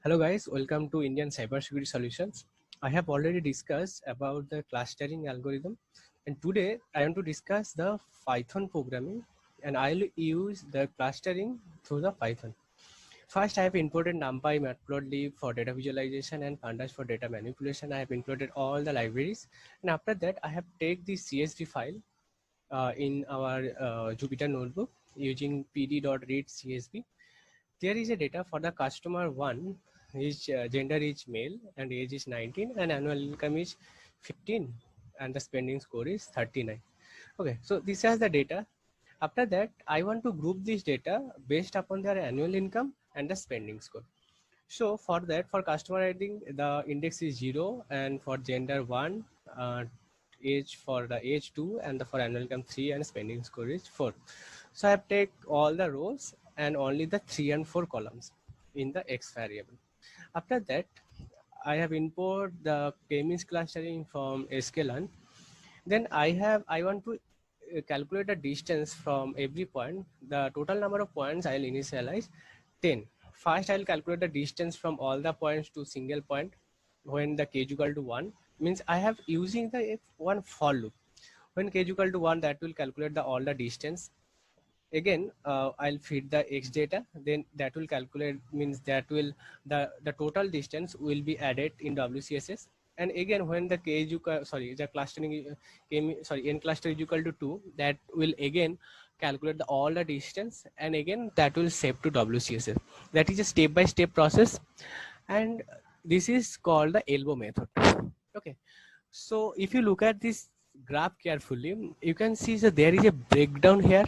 Hello guys, welcome to Indian Cybersecurity Solutions. I have already discussed about the clustering algorithm, and today I want to discuss the Python programming, and I'll use the clustering through the Python. First, I have imported NumPy, Matplotlib for data visualization and Pandas for data manipulation. I have included all the libraries, and after that I have take the CSV file in our Jupyter notebook using pd.read CSV. There is a data for the customer one. His gender is male and age is 19 and annual income is 15 and the spending score is 39. Okay, so this has the data. After that, I want to group this data based upon their annual income and the spending score. So for that, for customer ID, the index is 0, and for gender 1, age for the age 2, and the for annual income 3, and spending score is 4. So I have take all the rows and only the 3 and 4 columns in the X variable. After that, I have import the k-means clustering from sklearn. Then I want to calculate the distance from every point. The total number of points I'll initialize 10. First, I'll calculate the distance from all the points to single point when the k is equal to 1. Means I have using the one for loop. When k is equal to 1, that will calculate the all the distance. Again, I'll feed the x data, then that will calculate, means that will the total distance will be added in WCSS. And again, when the k is equal, the clustering n cluster is equal to 2, that will again calculate all the distance, and again that will save to WCSS. That is a step-by-step process, and this is called the elbow method. Okay, so if you look at this graph carefully, you can see that there is a breakdown here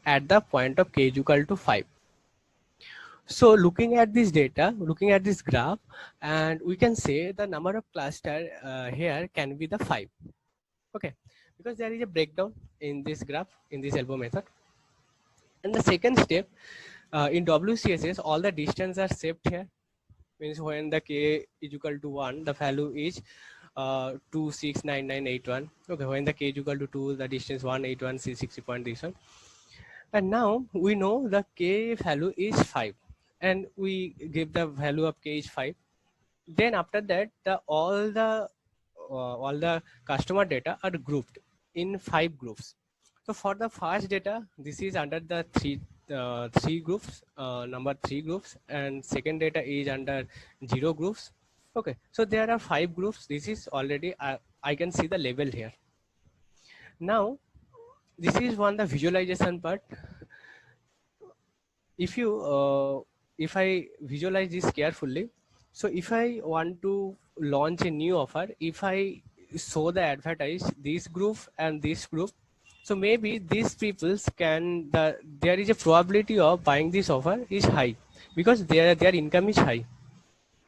at the point of k is equal to 5. So looking at this data, looking at this graph, and we can say the number of cluster here can be the 5. Okay, because there is a breakdown in this graph, in this elbow method. And the second step, in WCSS, all the distance are saved here. Means when the k is equal to 1, the value is 269981. Okay, when the k is equal to 2, the distance 181 60.31. And now we know the k value is 5, and we give the value of k is 5. Then after that, all the customer data are grouped in 5 groups. So for the first data, this is under the three groups, number 3 groups, and second data is under 0 groups. Okay, so there are 5 groups. This is already I can see the label here. Now this is the visualization part. If I visualize this carefully, so if I want to launch a new offer, if I show the advertise this group and this group, so maybe these peoples there is a probability of buying this offer is high because their income is high,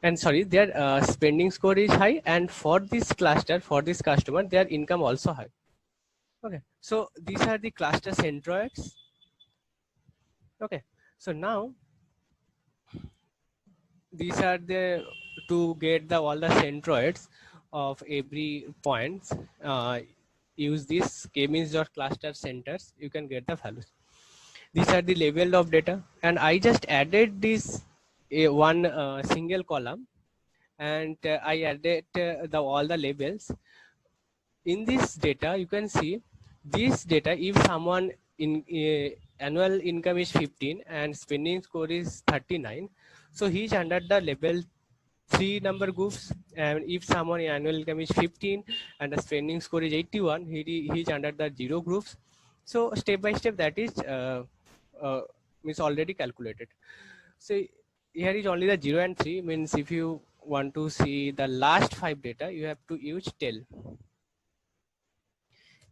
and their spending score is high, and for this cluster, for this customer, their income also high. Okay, so these are the cluster centroids. Okay, so now these are the to get the all the centroids of every points. Use this k-means cluster centers, you can get the values. These are the label of data, and I just added this one single column, and I added all the labels. In this data, you can see this data, if someone in annual income is 15 and spending score is 39, so he's under the label 3 number groups. And if someone annual income is 15 and the spending score is 81, he's under the 0 groups. So step by step, that is already calculated. So here is only the 0 and 3, means if you want to see the last 5 data, you have to use tell.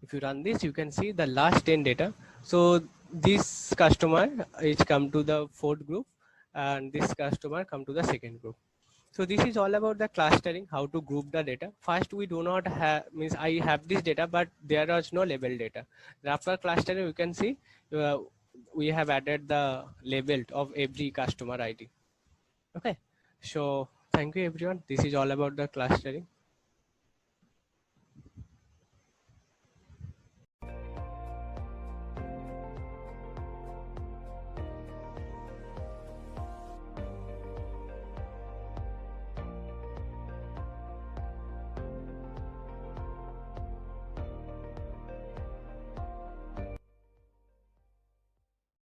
If you run this, you can see the last 10 data. So this customer is come to the 4th group, and this customer come to the 2nd group. So this is all about the clustering, how to group the data. First, we do not have, means I have this data, but there is no label data. After clustering, you can see we have added the label of every customer ID. Okay, so thank you everyone. This is all about the clustering.